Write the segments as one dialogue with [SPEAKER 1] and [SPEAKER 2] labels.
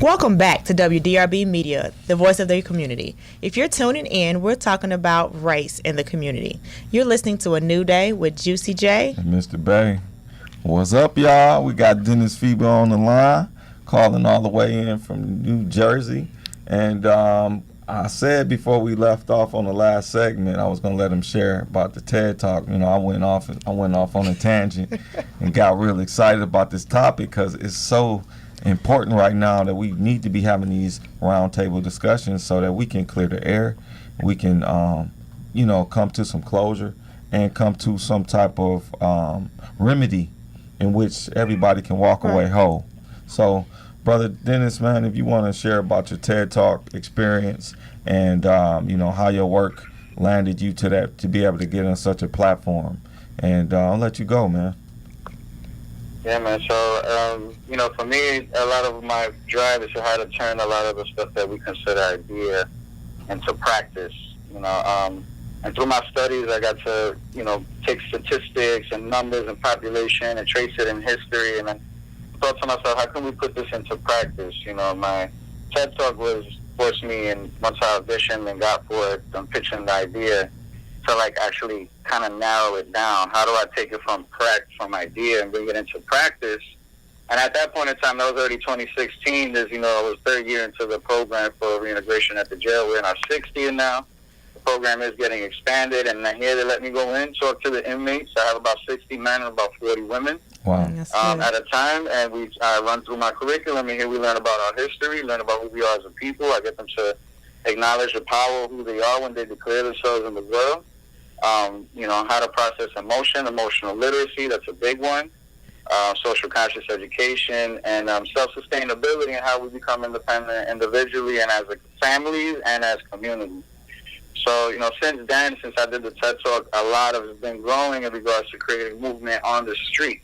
[SPEAKER 1] Welcome back to WDRB Media, the voice of the community. If you're tuning in, we're talking about race in the community. You're listening to A New Day with Juicy J
[SPEAKER 2] and Mr. Bay. What's up, y'all? We got Dennis Feber on the line, calling all the way in from New Jersey. And I said before we left off on the last segment, I was going to let him share about the TED Talk. You know, I went off on a tangent and got real excited about this topic because it's so important right now that we need to be having these roundtable discussions so that we can clear the air, we can, come to some closure and come to some type of remedy in which everybody can walk away whole. So, Brother Dennis, man, if you want to share about your TED Talk experience and how your work landed you to be able to get on such a platform, and I'll let you go, man.
[SPEAKER 3] Yeah, man. So, for me, a lot of my drive is how to turn a lot of the stuff that we consider idea into practice. And through my studies, I got to, take statistics and numbers and population and trace it in history. And I thought to myself, how can we put this into practice? My TED Talk forced me, and once I auditioned and got for it, I'm pitching the idea to actually kind of narrow it down. How do I take it from idea and bring it into practice? And at that point in time, that was early 2016. I was third year into the program for reintegration at the jail. We're in our sixth year now. The program is getting expanded, and here they let me go in, talk to the inmates. I have about 60 men and about 40 women.
[SPEAKER 2] Wow.
[SPEAKER 3] At a time, and I run through my curriculum, and here we learn about our history, learn about who we are as a people. I get them to acknowledge the power of who they are when they declare themselves in the world. How to process emotional literacy, that's a big one. Social conscious education, and self-sustainability, and how we become independent individually and as a families and as communities. So, since I did the TED Talk, a lot has been growing in regards to creating movement on the street.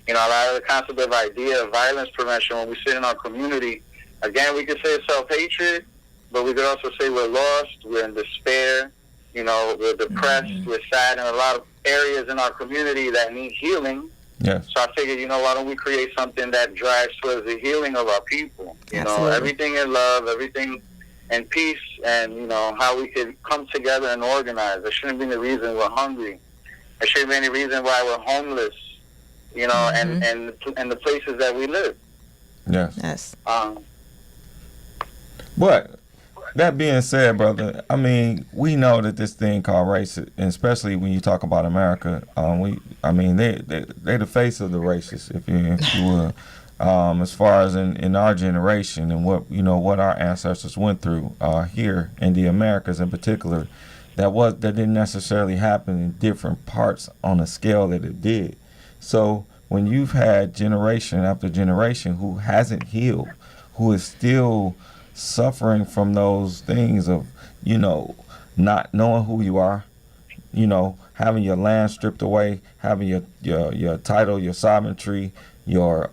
[SPEAKER 3] A lot of the concept of idea of violence prevention, when we sit in our community, again, we could say it's self-hatred, but we could also say we're lost, we're in despair, we're depressed, we're sad in a lot of areas in our community that need healing.
[SPEAKER 2] Yes.
[SPEAKER 3] So I figured, why don't we create something that drives towards the healing of our people? Everything in love, everything in peace, and, how we could come together and organize. There shouldn't be any reason we're hungry. There shouldn't be any reason why we're homeless, and the places that we live.
[SPEAKER 2] Yes. But that being said, brother, I mean, we know that this thing called race, and especially when you talk about America, they're the face of the racists, if you will, as far as in our generation and what our ancestors went through here in the Americas in particular, that didn't necessarily happen in different parts on a scale that it did. So when you've had generation after generation who hasn't healed, who is still suffering from those things of, not knowing who you are, having your land stripped away, having your title, your sovereignty, your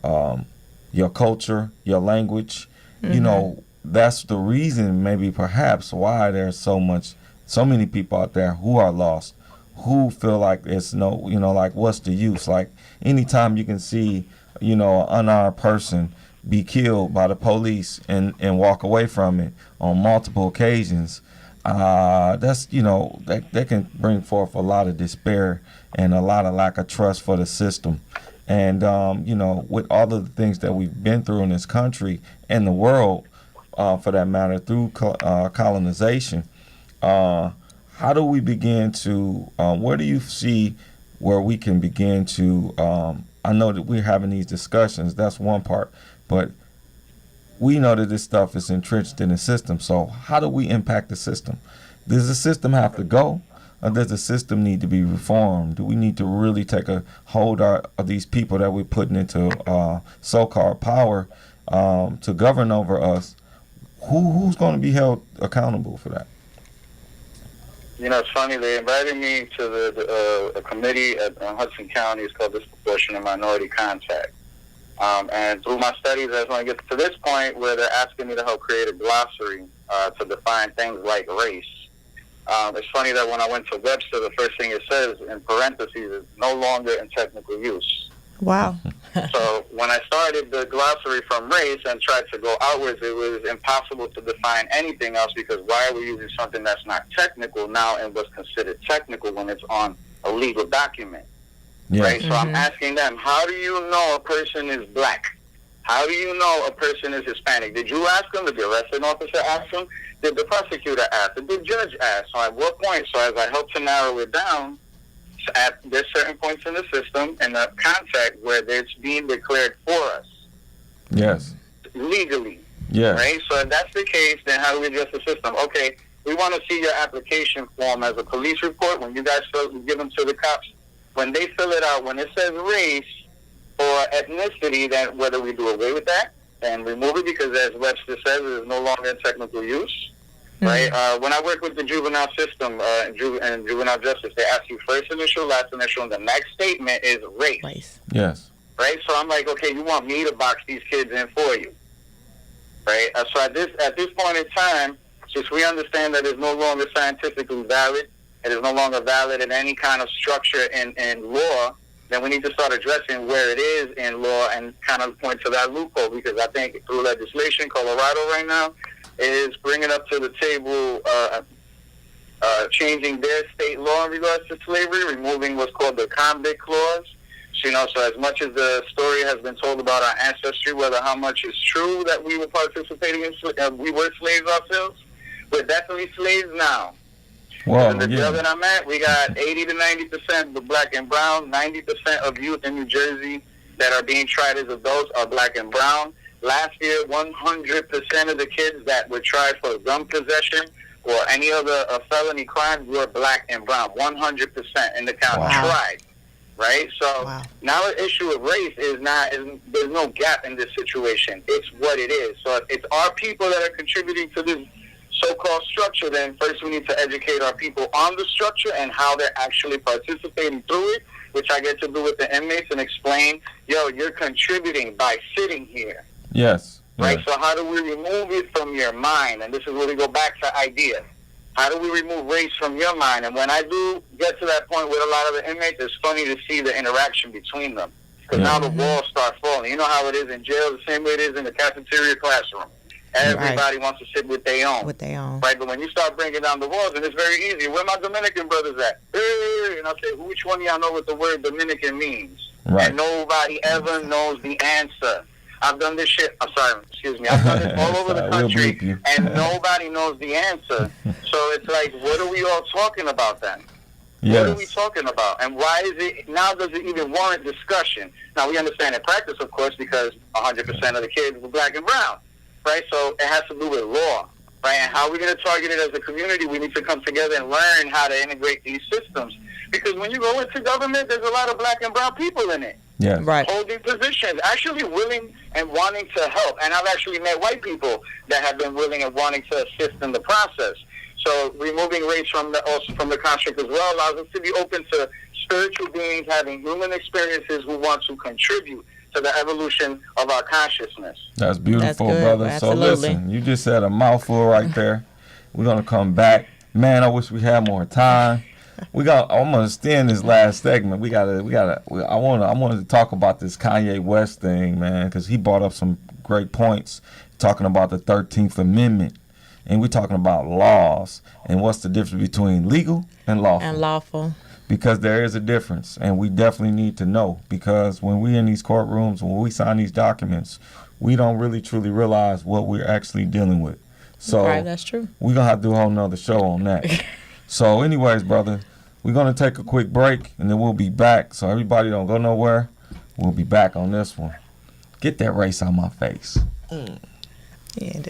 [SPEAKER 2] culture, your language, that's the reason maybe perhaps why there's so many people out there who are lost, who feel like it's what's the use? Like anytime you can see, an unarmed person be killed by the police and walk away from it on multiple occasions, that's, that can bring forth a lot of despair and a lot of lack of trust for the system. And, with all of the things that we've been through in this country and the world, for that matter, through colonization, how do we begin to, where do you see where we can begin to, I know that we're having these discussions, that's one part, but we know that this stuff is entrenched in the system. So how do we impact the system? Does the system have to go? Or does the system need to be reformed? Do we need to really take a hold of these people that we're putting into so-called power to govern over us? Who's going to be held accountable for that?
[SPEAKER 3] It's funny, they invited me to a committee at Hudson County. It's called Disproportionate Minority Contact. And through my studies, I just want to get to this point where they're asking me to help create a glossary to define things like race. It's funny that when I went to Webster, the first thing it says in parentheses is no longer in technical use.
[SPEAKER 1] Wow.
[SPEAKER 3] So when I started the glossary from race and tried to go outwards, it was impossible to define anything else, because why are we using something that's not technical now and what's considered technical when it's on a legal document?
[SPEAKER 2] Yeah.
[SPEAKER 3] Right? So I'm asking them, how do you know a person is black? How do you know a person is Hispanic? Did you ask them? Did the arresting officer ask them? Did the prosecutor ask? Did the judge ask? So at what point? So as I help to narrow it down, there's certain points in the system and the contact where it's being declared for us.
[SPEAKER 2] Yes.
[SPEAKER 3] Legally.
[SPEAKER 2] Yes.
[SPEAKER 3] Right? So if that's the case, then how do we adjust the system? Okay, we want to see your application form as a police report. When you guys give them to the cops, when they fill it out, when it says race or ethnicity, then whether we do away with that and remove it, because as Webster says, it is no longer in technical use. Right? When I work with the juvenile system and juvenile justice, they ask you first initial, last initial, and the next statement is race.
[SPEAKER 2] Yes.
[SPEAKER 3] Right? So I'm like, okay, you want me to box these kids in for you. Right? So at this point in time, since we understand that it's no longer scientifically valid, it is no longer valid in any kind of structure in law, then we need to start addressing where it is in law and kind of point to that loophole, because I think through legislation, Colorado right now is bringing up to the table changing their state law in regards to slavery, removing what's called the convict clause. So, so as much as the story has been told about our ancestry, whether how much is true that we were participating in, we were slaves ourselves, we're definitely slaves now.
[SPEAKER 2] Well,
[SPEAKER 3] in the jail that I'm at, we got 80 to 90% of black and brown, 90% of youth in New Jersey that are being tried as adults are black and brown. Last year, 100% of the kids that were tried for gun possession or any other felony crimes were black and brown. 100% in the county tried. Right? So now the issue of race is there's no gap in this situation. It's what it is. So if it's our people that are contributing to this so-called structure, then first we need to educate our people on the structure and how they're actually participating through it, which I get to do with the inmates and explain, you're contributing by sitting here.
[SPEAKER 2] Yes.
[SPEAKER 3] Right? So how do we remove it from your mind? And this is where we go back to ideas. How do we remove race from your mind? And when I do get to that point with a lot of the inmates, it's funny to see the interaction between them. Because now the walls start falling. You know how it is in jail, the same way it is in the cafeteria classroom. Everybody wants to sit with their own. Right? But when you start bringing down the walls, and it's very easy. Where my Dominican brothers at? And I'll say, which one of y'all know what the word Dominican means? Right. And nobody ever knows the answer. I've done this shit. I've done this all over the country, and nobody knows the answer. So it's like, what are we all talking about then? Yes. What are we talking about? And why is it, now does it even warrant discussion? Now, we understand in practice, of course, because 100% of the kids were black and brown, right? So it has to do with law, right? And how are we going to target it as a community? We need to come together and learn how to integrate these systems. Because when you go into government, there's a lot of black and brown people in it.
[SPEAKER 2] Yes.
[SPEAKER 1] Right.
[SPEAKER 3] Holding positions, actually willing and wanting to help. And I've actually met white people that have been willing and wanting to assist in the process. So removing race from the construct as well allows us to be open to spiritual beings having human experiences who want to contribute to the evolution of our consciousness.
[SPEAKER 2] That's beautiful,
[SPEAKER 1] That's good.
[SPEAKER 2] brother.
[SPEAKER 1] Absolutely.
[SPEAKER 2] So listen, you just said a mouthful right there. We're gonna come back. Man, I wish we had more time. I'm gonna extend this last segment. I wanted to talk about this Kanye West thing, man, because he brought up some great points talking about the 13th Amendment, and we're talking about laws and what's the difference between legal and lawful. Because there is a difference, and we definitely need to know, because when we in these courtrooms, when we sign these documents, we don't really truly realize what we're actually dealing with. So
[SPEAKER 1] that's true.
[SPEAKER 2] We're gonna have to do a whole nother show on that. So anyways, brother, we're going to take a quick break, and then we'll be back. So everybody don't go nowhere. We'll be back on this one. Get that race on my face.
[SPEAKER 1] Yeah.